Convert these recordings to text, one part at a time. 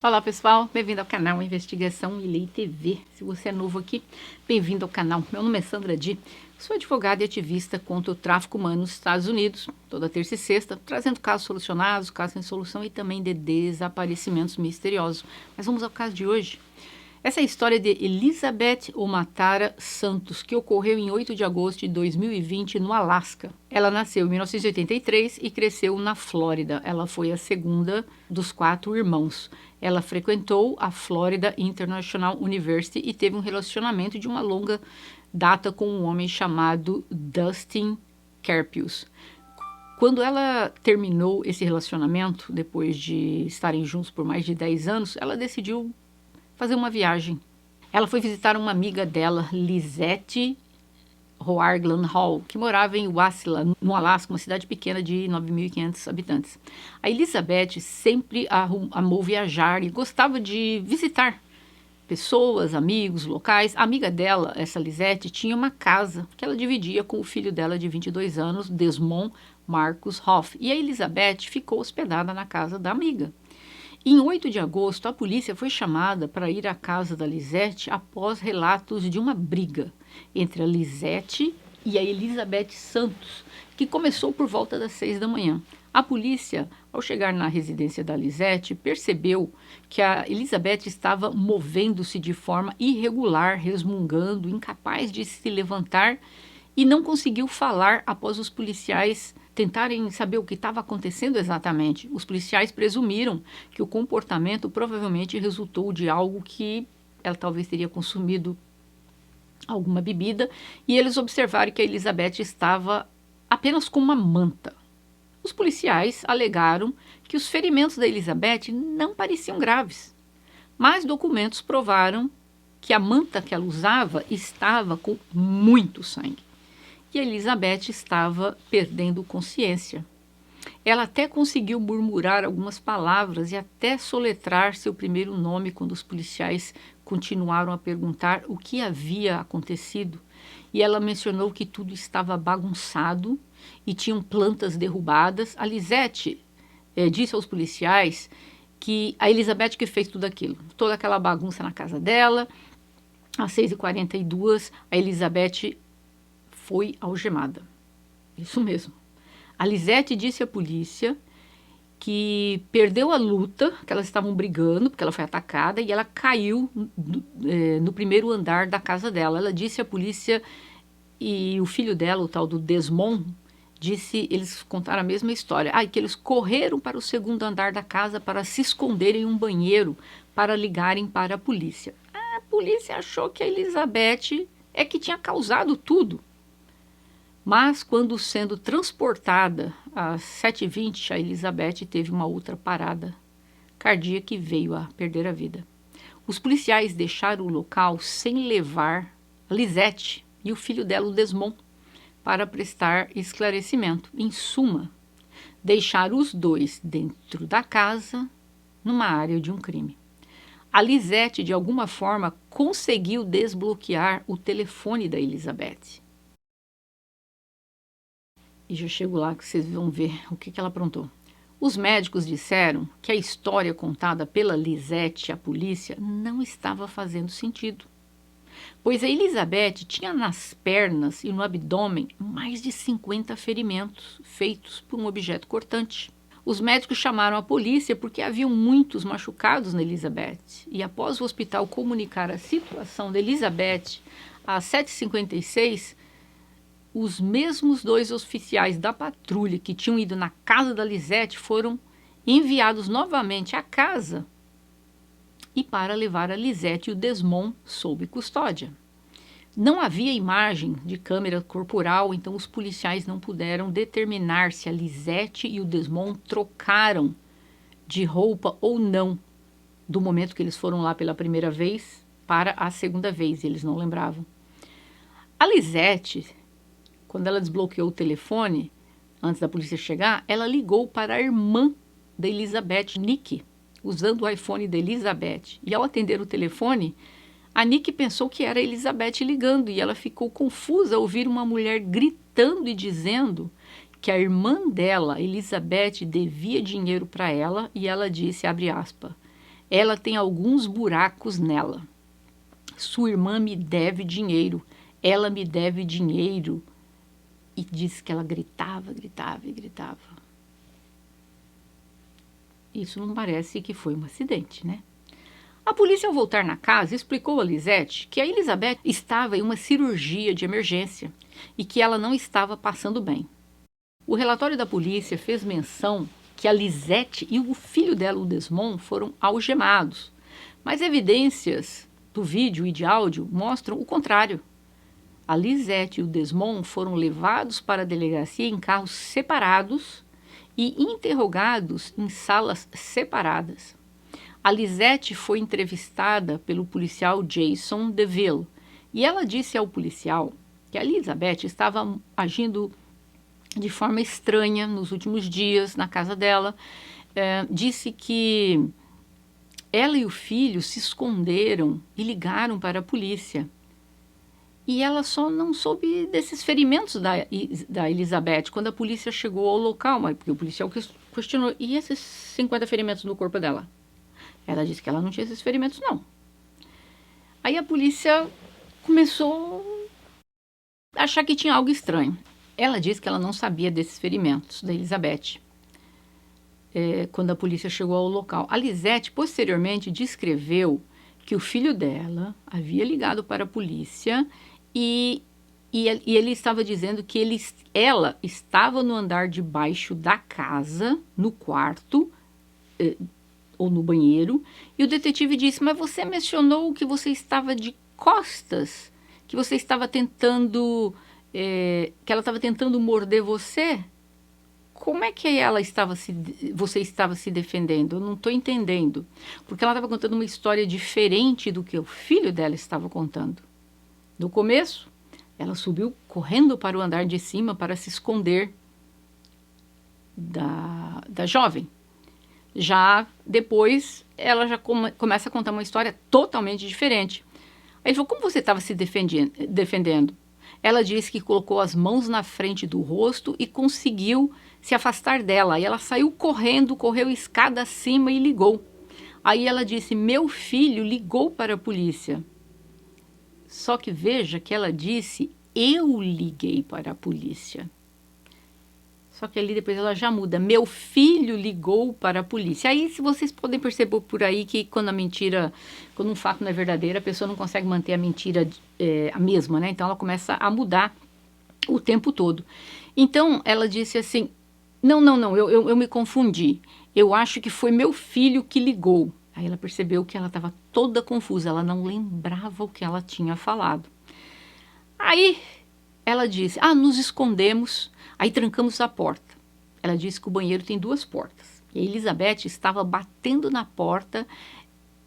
Olá pessoal, bem-vindo ao canal Investigação e Lei TV. Se você é novo aqui, bem-vindo ao canal. Meu nome é Sandra Di, sou advogada e ativista contra o tráfico humano nos Estados Unidos, toda terça e sexta, trazendo casos solucionados, casos sem solução e também de desaparecimentos misteriosos. Mas vamos ao caso de hoje. Essa é a história de Elizabeth Omatara Santos, que ocorreu em 8 de agosto de 2020 no Alasca. Ela nasceu em 1983 e cresceu na Flórida. Ela foi a segunda dos 4 irmãos. Ela frequentou a Florida International University e teve um relacionamento de uma longa data com um homem chamado Dustin Karpius. Quando ela terminou esse relacionamento, depois de estarem juntos por mais de 10 anos, ela decidiu fazer uma viagem. Ela foi visitar uma amiga dela, Lizette Hoagland Hall, que morava em Wasilla, no Alasca, uma cidade pequena de 9.500 habitantes. A Elizabeth sempre amou viajar e gostava de visitar pessoas, amigos, locais. A amiga dela, essa Lizette, tinha uma casa que ela dividia com o filho dela de 22 anos, Desmond Marcus Hoff, e a Elizabeth ficou hospedada na casa da amiga. Em 8 de agosto, a polícia foi chamada para ir à casa da Lizette após relatos de uma briga entre a Lizette e a Elizabeth Santos, que começou por volta das 6 da manhã. A polícia, ao chegar na residência da Lizette, percebeu que a Elizabeth estava movendo-se de forma irregular, resmungando, incapaz de se levantar e não conseguiu falar após os policiais tentarem saber o que estava acontecendo exatamente. Os policiais presumiram que o comportamento provavelmente resultou de algo que ela talvez teria consumido alguma bebida, e eles observaram que a Elizabeth estava apenas com uma manta. Os policiais alegaram que os ferimentos da Elizabeth não pareciam graves, mas documentos provaram que a manta que ela usava estava com muito sangue. E a Elizabeth estava perdendo consciência. Ela até conseguiu murmurar algumas palavras e até soletrar seu primeiro nome quando os policiais continuaram a perguntar o que havia acontecido. E ela mencionou que tudo estava bagunçado e tinham plantas derrubadas. A Lizette disse aos policiais que a Elizabeth que fez tudo aquilo, toda aquela bagunça na casa dela. Às 6h42, a Elizabeth foi algemada. Isso mesmo. A Lizette disse à polícia que perdeu a luta, que elas estavam brigando, porque ela foi atacada, e ela caiu no primeiro andar da casa dela. Ela disse à polícia, e o filho dela, o tal do Desmond, disse, eles contaram a mesma história, que eles correram para o segundo andar da casa para se esconder em um banheiro, para ligarem para a polícia. A polícia achou que a Elizabeth é que tinha causado tudo. Mas, quando sendo transportada às 7h20, a Elizabeth teve uma outra parada cardíaca e veio a perder a vida. Os policiais deixaram o local sem levar a Lizette e o filho dela, o Desmond, para prestar esclarecimento. Em suma, deixaram os dois dentro da casa, numa área de um crime. A Lizette, de alguma forma, conseguiu desbloquear o telefone da Elizabeth. E já chego lá que vocês vão ver o que ela aprontou. Os médicos disseram que a história contada pela Lizette à polícia não estava fazendo sentido, pois a Elizabeth tinha nas pernas e no abdômen mais de 50 ferimentos feitos por um objeto cortante. Os médicos chamaram a polícia porque haviam muitos machucados na Elizabeth, e após o hospital comunicar a situação da Elizabeth, às 7h56, os mesmos 2 oficiais da patrulha que tinham ido na casa da Lizette foram enviados novamente à casa e para levar a Lizette e o Desmond sob custódia. Não havia imagem de câmera corporal, então os policiais não puderam determinar se a Lizette e o Desmond trocaram de roupa ou não, do momento que eles foram lá pela primeira vez para a segunda vez, e eles não lembravam. A Lizette, quando ela desbloqueou o telefone, antes da polícia chegar, ela ligou para a irmã da Elizabeth, Nikki, usando o iPhone da Elizabeth. E ao atender o telefone, a Nikki pensou que era a Elizabeth ligando e ela ficou confusa ao ouvir uma mulher gritando e dizendo que a irmã dela, Elizabeth, devia dinheiro para ela, e ela disse, abre aspas, Ela tem alguns buracos nela. Sua irmã me deve dinheiro. Ela me deve dinheiro. E disse que ela gritava, gritava e gritava. Isso não parece que foi um acidente, né? A polícia, ao voltar na casa, explicou a Lisette que a Elizabeth estava em uma cirurgia de emergência e que ela não estava passando bem. O relatório da polícia fez menção que a Lisette e o filho dela, o Desmond, foram algemados, mas evidências do vídeo e de áudio mostram o contrário. A Lisette e o Desmond foram levados para a delegacia em carros separados e interrogados em salas separadas. A Lisette foi entrevistada pelo policial Jason DeVille e ela disse ao policial que a Elizabeth estava agindo de forma estranha nos últimos dias na casa dela. Disse que ela e o filho se esconderam e ligaram para a polícia. E ela só não soube desses ferimentos da Elizabeth quando a polícia chegou ao local, porque o policial questionou, e esses 50 ferimentos no corpo dela? Ela disse que ela não tinha esses ferimentos, não. Aí a polícia começou a achar que tinha algo estranho. Ela disse que ela não sabia desses ferimentos da Elizabeth quando a polícia chegou ao local. A Lisette, posteriormente, descreveu que o filho dela havia ligado para a polícia e ele estava dizendo que ela estava no andar de baixo da casa, no quarto, ou no banheiro, e o detetive disse, mas você mencionou que você estava de costas, que você estava tentando, que ela estava tentando morder você? Como é que você estava se defendendo? Eu não estou entendendo. Porque ela estava contando uma história diferente do que o filho dela estava contando. No começo, ela subiu correndo para o andar de cima para se esconder da jovem. Já depois, ela já começa a contar uma história totalmente diferente. Aí ele falou, como você estava se defendendo? Ela disse que colocou as mãos na frente do rosto e conseguiu se afastar dela. E ela saiu correndo, correu escada acima e ligou. Aí ela disse, meu filho ligou para a polícia. Só que veja que ela disse, eu liguei para a polícia. Só que ali depois ela já muda. Meu filho ligou para a polícia. Aí, se vocês podem perceber por aí que quando um fato não é verdadeiro, a pessoa não consegue manter a mentira a mesma, né? Então ela começa a mudar o tempo todo. Então ela disse assim, não, eu me confundi. Eu acho que foi meu filho que ligou. Aí ela percebeu que ela estava toda confusa, ela não lembrava o que ela tinha falado. Aí ela disse, nos escondemos, aí trancamos a porta. Ela disse que o banheiro tem 2 portas. E a Elizabeth estava batendo na porta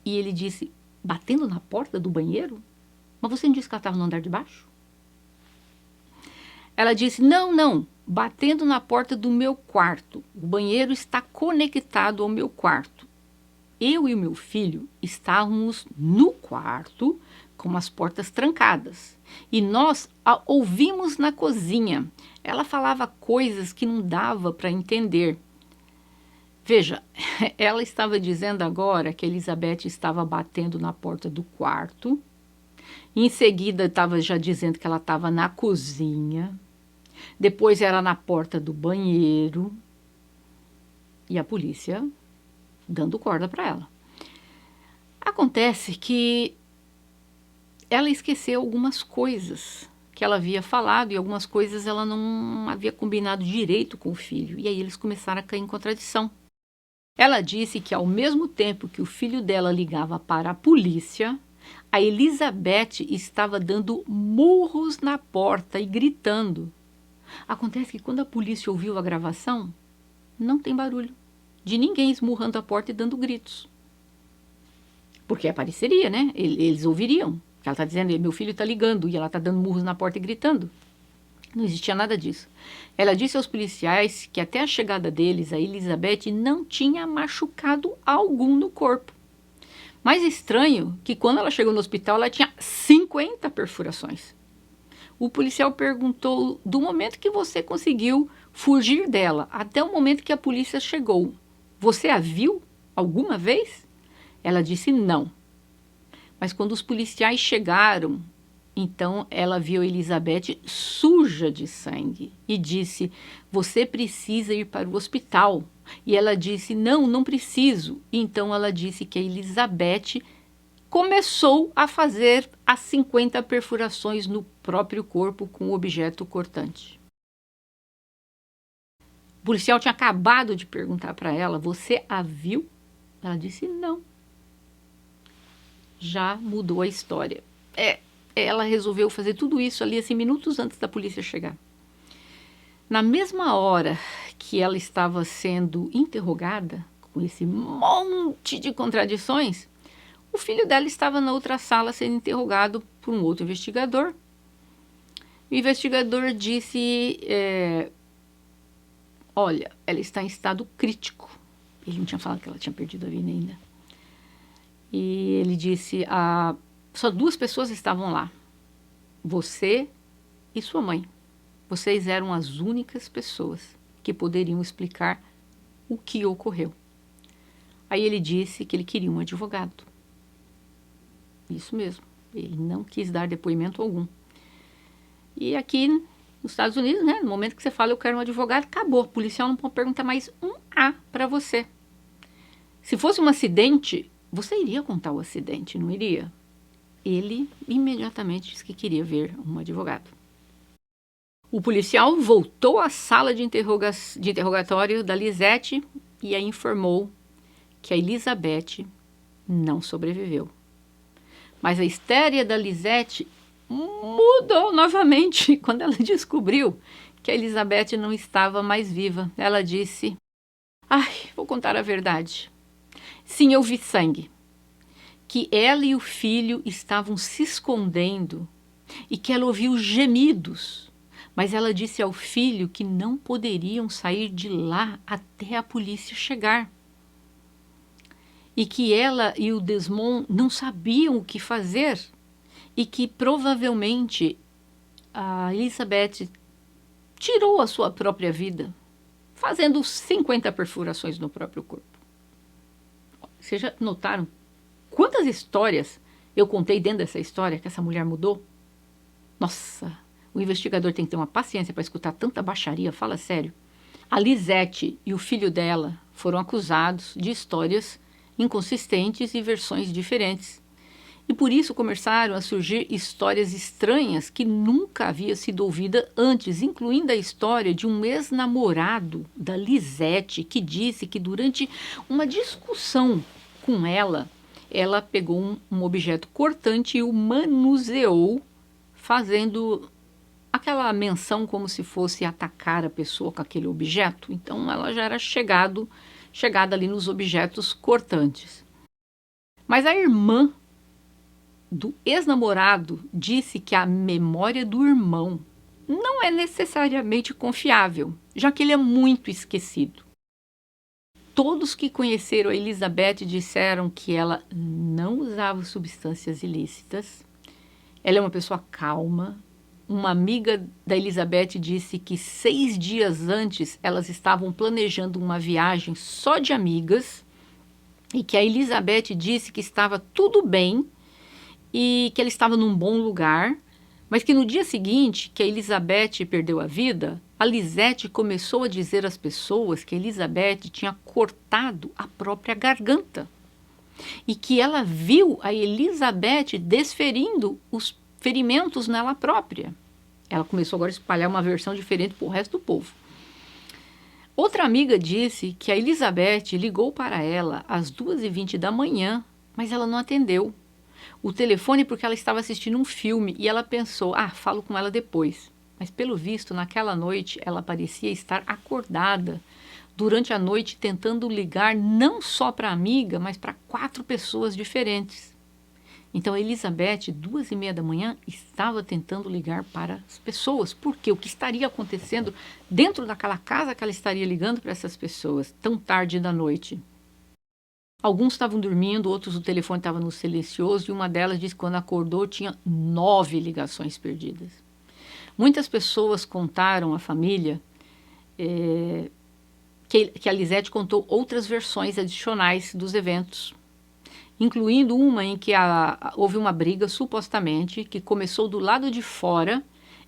e ele disse, batendo na porta do banheiro? Mas você não disse que ela estava no andar de baixo? Ela disse, não, batendo na porta do meu quarto. O banheiro está conectado ao meu quarto. Eu e o meu filho estávamos no quarto com as portas trancadas. E nós a ouvimos na cozinha. Ela falava coisas que não dava para entender. Veja, ela estava dizendo agora que a Elizabeth estava batendo na porta do quarto. Em seguida, estava já dizendo que ela estava na cozinha. Depois era na porta do banheiro. E a polícia dando corda para ela. Acontece que ela esqueceu algumas coisas que ela havia falado e algumas coisas ela não havia combinado direito com o filho. E aí eles começaram a cair em contradição. Ela disse que ao mesmo tempo que o filho dela ligava para a polícia, a Elizabeth estava dando murros na porta e gritando. Acontece que quando a polícia ouviu a gravação, não tem barulho de ninguém esmurrando a porta e dando gritos. Porque apareceria, né? Eles ouviriam. Ela está dizendo, meu filho está ligando, e ela está dando murros na porta e gritando. Não existia nada disso. Ela disse aos policiais que até a chegada deles, a Elizabeth não tinha machucado algum no corpo. Mais estranho que quando ela chegou no hospital, ela tinha 50 perfurações. O policial perguntou, do momento que você conseguiu fugir dela até o momento que a polícia chegou, você a viu alguma vez? Ela disse não. Mas quando os policiais chegaram, então ela viu Elizabeth suja de sangue e disse: você precisa ir para o hospital. E ela disse: não, não preciso. Então ela disse que a Elizabeth começou a fazer as 50 perfurações no próprio corpo com o objeto cortante. O policial tinha acabado de perguntar para ela: você a viu? Ela disse: não. Já mudou a história. Ela resolveu fazer tudo isso ali, assim, minutos antes da polícia chegar. Na mesma hora que ela estava sendo interrogada, com esse monte de contradições, o filho dela estava na outra sala sendo interrogado por um outro investigador. O investigador disse, olha, ela está em estado crítico. Ele não tinha falado que ela tinha perdido a vida ainda. E ele disse, só 2 pessoas estavam lá, você e sua mãe. Vocês eram as únicas pessoas que poderiam explicar o que ocorreu. Aí ele disse que ele queria um advogado. Isso mesmo, ele não quis dar depoimento algum. E aqui nos Estados Unidos, né, no momento que você fala eu quero um advogado, acabou. O policial não pode perguntar mais um A para você. Se fosse um acidente, você iria contar o acidente, não iria? Ele imediatamente disse que queria ver um advogado. O policial voltou à sala de interrogatório da Lisette e a informou que a Elizabeth não sobreviveu. Mas a história da Lisette mudou novamente quando ela descobriu que a Elizabeth não estava mais viva. Ela disse, vou contar a verdade. Sim, eu vi sangue. Que ela e o filho estavam se escondendo e que ela ouviu gemidos. Mas ela disse ao filho que não poderiam sair de lá até a polícia chegar. E que ela e o Desmond não sabiam o que fazer. E que provavelmente a Elizabeth tirou a sua própria vida, fazendo 50 perfurações no próprio corpo. Vocês já notaram quantas histórias eu contei dentro dessa história que essa mulher mudou? Nossa, o investigador tem que ter uma paciência para escutar tanta baixaria, fala sério. A Lisette e o filho dela foram acusados de histórias inconsistentes e versões diferentes. E por isso começaram a surgir histórias estranhas que nunca havia sido ouvida antes, incluindo a história de um ex-namorado da Lisette, que disse que durante uma discussão com ela pegou um objeto cortante e o manuseou, fazendo aquela menção como se fosse atacar a pessoa com aquele objeto. Então ela já era chegada ali nos objetos cortantes. Mas a irmã do ex-namorado disse que a memória do irmão não é necessariamente confiável, já que ele é muito esquecido. Todos que conheceram a Elizabeth disseram que ela não usava substâncias ilícitas, ela é uma pessoa calma. Uma amiga da Elizabeth disse que 6 dias antes elas estavam planejando uma viagem só de amigas e que a Elizabeth disse que estava tudo bem e que ela estava num bom lugar, mas que no dia seguinte que a Elizabeth perdeu a vida, a Lisette começou a dizer às pessoas que a Elizabeth tinha cortado a própria garganta e que ela viu a Elizabeth desferindo os ferimentos nela própria. Ela começou agora a espalhar uma versão diferente para o resto do povo. Outra amiga disse que a Elizabeth ligou para ela às 2h20 da manhã, mas ela não atendeu o telefone porque ela estava assistindo um filme e ela pensou, falo com ela depois. Mas pelo visto, naquela noite, ela parecia estar acordada durante a noite tentando ligar não só para a amiga, mas para 4 pessoas diferentes. Então a Elizabeth, 2h30 da manhã, estava tentando ligar para as pessoas. Porque o que estaria acontecendo dentro daquela casa que ela estaria ligando para essas pessoas tão tarde da noite? Alguns estavam dormindo, outros o telefone estava no silencioso e uma delas disse que quando acordou tinha 9 ligações perdidas. Muitas pessoas contaram à família que a Lisette contou outras versões adicionais dos eventos. incluindo uma em que houve uma briga, supostamente, que começou do lado de fora,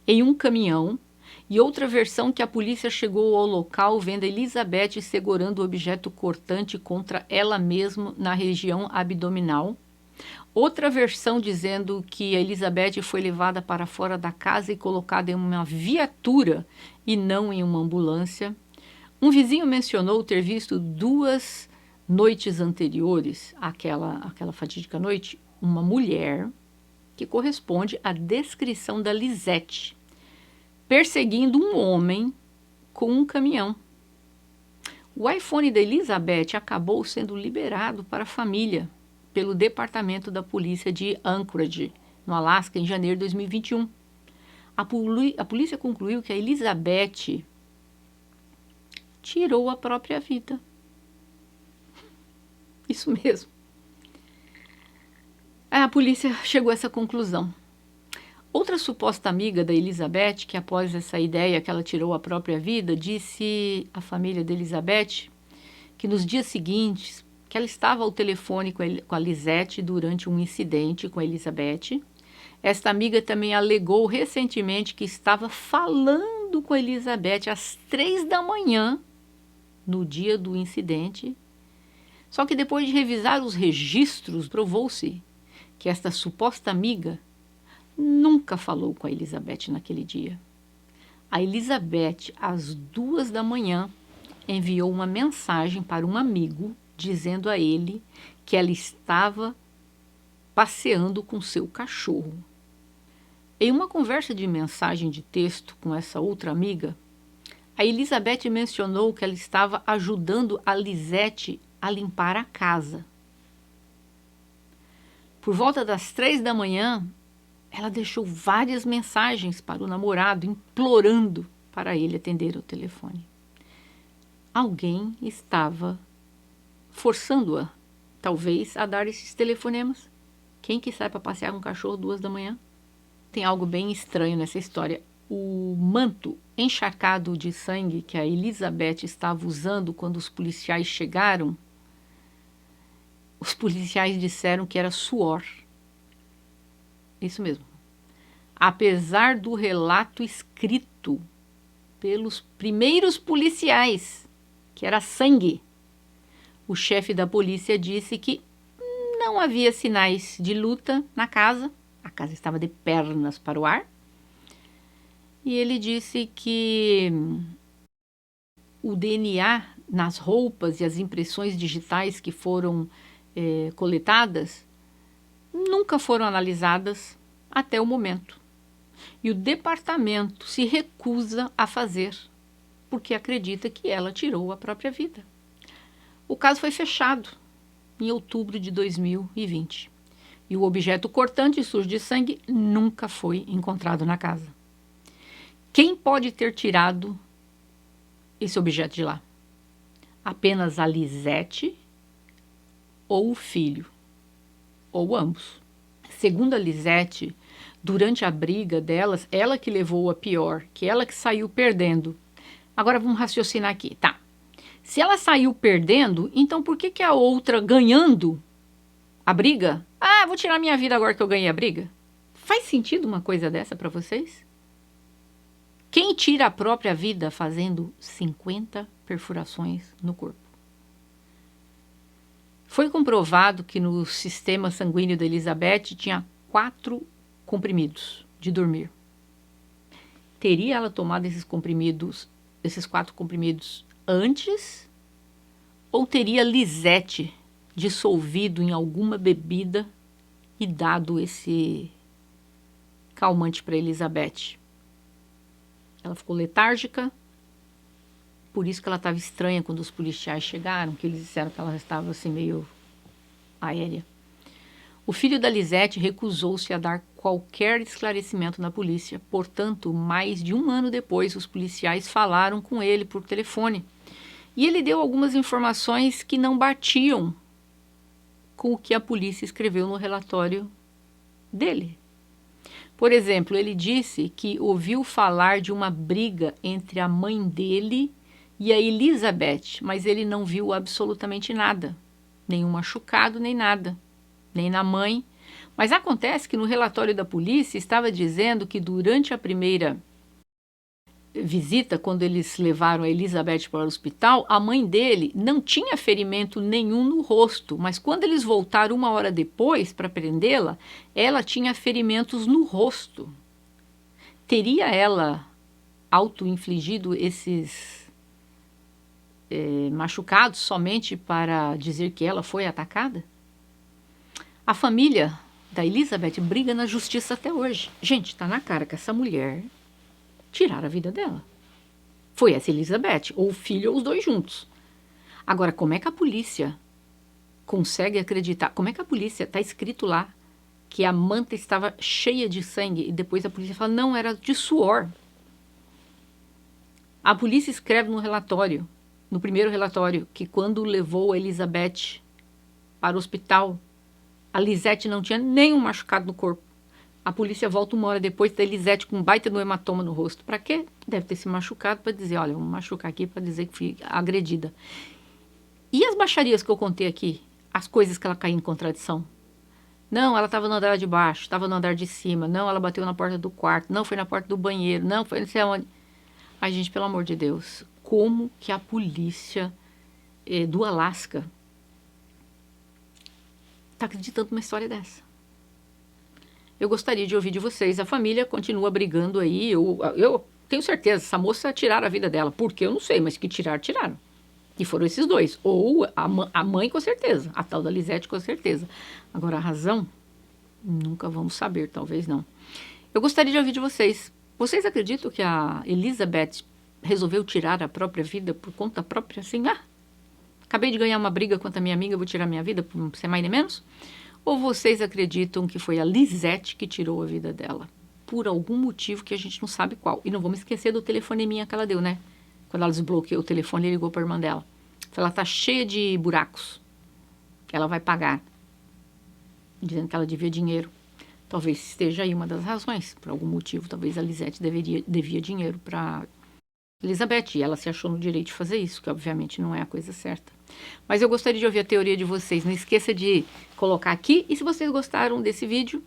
em um caminhão, e outra versão que a polícia chegou ao local vendo Elizabeth segurando o objeto cortante contra ela mesma na região abdominal. Outra versão dizendo que a Elizabeth foi levada para fora da casa e colocada em uma viatura e não em uma ambulância. Um vizinho mencionou ter visto 2 noites anteriores àquela fatídica noite, uma mulher que corresponde à descrição da Lisette, perseguindo um homem com um caminhão. O iPhone da Elizabeth acabou sendo liberado para a família pelo Departamento da Polícia de Anchorage, no Alasca, em janeiro de 2021. A polícia concluiu que a Elizabeth tirou a própria vida. Isso mesmo. A polícia chegou a essa conclusão. Outra suposta amiga da Elizabeth, que após essa ideia que ela tirou a própria vida, disse à família da Elizabeth que nos dias seguintes, que ela estava ao telefone com a Lisette durante um incidente com a Elizabeth. Esta amiga também alegou recentemente que estava falando com a Elizabeth às 3 da manhã, no dia do incidente. Só que depois de revisar os registros, provou-se que esta suposta amiga nunca falou com a Elizabeth naquele dia. A Elizabeth, às 2 da manhã, enviou uma mensagem para um amigo dizendo a ele que ela estava passeando com seu cachorro. Em uma conversa de mensagem de texto com essa outra amiga, a Elizabeth mencionou que ela estava ajudando a Lisette a limpar a casa. Por volta das 3 da manhã, ela deixou várias mensagens para o namorado, implorando para ele atender o telefone. Alguém estava forçando-a, talvez, a dar esses telefonemas. Quem que sai para passear com um cachorro 2 da manhã? Tem algo bem estranho nessa história. O manto encharcado de sangue que a Elizabeth estava usando quando os policiais chegaram, os policiais disseram que era suor. Isso mesmo. Apesar do relato escrito pelos primeiros policiais, que era sangue, o chefe da polícia disse que não havia sinais de luta na casa. A casa estava de pernas para o ar. E ele disse que o DNA nas roupas e as impressões digitais que foram coletadas nunca foram analisadas até o momento. E o departamento se recusa a fazer, porque acredita que ela tirou a própria vida. O caso foi fechado em outubro de 2020. E o objeto cortante sujo de sangue nunca foi encontrado na casa. Quem pode ter tirado esse objeto de lá? Apenas a Lisette ou o filho? Ou ambos? Segundo a Lisette, durante a briga delas, ela que levou a pior, que ela que saiu perdendo. Agora vamos raciocinar aqui, tá? Se ela saiu perdendo, então por que a outra ganhando a briga? Ah, vou tirar minha vida agora que eu ganhei a briga? Faz sentido uma coisa dessa para vocês? Quem tira a própria vida fazendo 50 perfurações no corpo? Foi comprovado que no sistema sanguíneo da Elizabeth tinha 4 comprimidos de dormir. Teria ela tomado esses 4 comprimidos antes? Ou teria Lisette dissolvido em alguma bebida e dado esse calmante para Elizabeth? Ela ficou letárgica, por isso que ela estava estranha quando os policiais chegaram, que eles disseram que ela estava assim meio aérea. O filho da Lisette recusou-se a dar qualquer esclarecimento na polícia, portanto, mais de 1 ano depois, os policiais falaram com ele por telefone. E ele deu algumas informações que não batiam com o que a polícia escreveu no relatório dele. Por exemplo, ele disse que ouviu falar de uma briga entre a mãe dele e a Elizabeth, mas ele não viu absolutamente nada, nenhum machucado nem nada. nem na mãe. Mas acontece que no relatório da polícia estava dizendo que durante a primeira visita, quando eles levaram a Elizabeth para o hospital, a mãe dele não tinha ferimento nenhum no rosto, mas quando eles voltaram 1 hora depois para prendê-la, ela tinha ferimentos no rosto. Teria ela auto-infligido esses machucados somente para dizer que ela foi atacada? A família da Elizabeth briga na justiça até hoje. Gente, tá na cara que essa mulher tiraram a vida dela. Foi essa Elizabeth, ou o filho, ou os dois juntos. Agora, como é que a polícia consegue acreditar? Como é que a polícia, está escrito lá, que a manta estava cheia de sangue, e depois a polícia fala, não, era de suor. A polícia escreve no relatório, no primeiro relatório, que quando levou a Elizabeth para o hospital, a Lisete não tinha nenhum machucado no corpo. A polícia volta 1 hora depois da Lisete com um baita no hematoma no rosto. Para quê? Deve ter se machucado para dizer, olha, vamos machucar aqui para dizer que fui agredida. E as baixarias que eu contei aqui? As coisas que ela caiu em contradição? Não, ela estava no andar de baixo, estava no andar de cima. Não, ela bateu na porta do quarto. Não, foi na porta do banheiro. Não, foi não sei aonde. Ai, gente, pelo amor de Deus. Como que a polícia do Alasca está acreditando numa história dessa? Eu gostaria de ouvir de vocês. A família continua brigando aí. Eu tenho certeza, essa moça tiraram a vida dela. Por quê? Eu não sei, mas que tiraram. E foram esses dois. Ou a mãe, com certeza. A tal da Lisete, com certeza. Agora, a razão, nunca vamos saber, talvez não. Eu gostaria de ouvir de vocês. Vocês acreditam que a Elizabeth resolveu tirar a própria vida por conta própria? Assim, acabei de ganhar uma briga contra a minha amiga, vou tirar minha vida, por ser mais nem menos? Ou vocês acreditam que foi a Lisete que tirou a vida dela? Por algum motivo que a gente não sabe qual. E não vamos esquecer do telefoneminha que ela deu, né? Quando ela desbloqueou o telefone, ele ligou para a irmã dela. Ela tá cheia de buracos. Ela vai pagar. Dizendo que ela devia dinheiro. Talvez esteja aí uma das razões. Por algum motivo, talvez a Lisete devia dinheiro para Elizabeth. E ela se achou no direito de fazer isso, que obviamente não é a coisa certa. Mas eu gostaria de ouvir a teoria de vocês. Não esqueça de colocar aqui. E se vocês gostaram desse vídeo,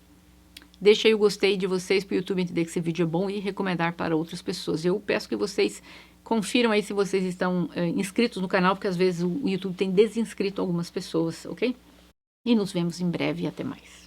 deixa aí o gostei de vocês para o YouTube entender que esse vídeo é bom e recomendar para outras pessoas. Eu peço que vocês confiram aí se vocês estão inscritos no canal, porque às vezes o YouTube tem desinscrito algumas pessoas, ok? E nos vemos em breve e até mais.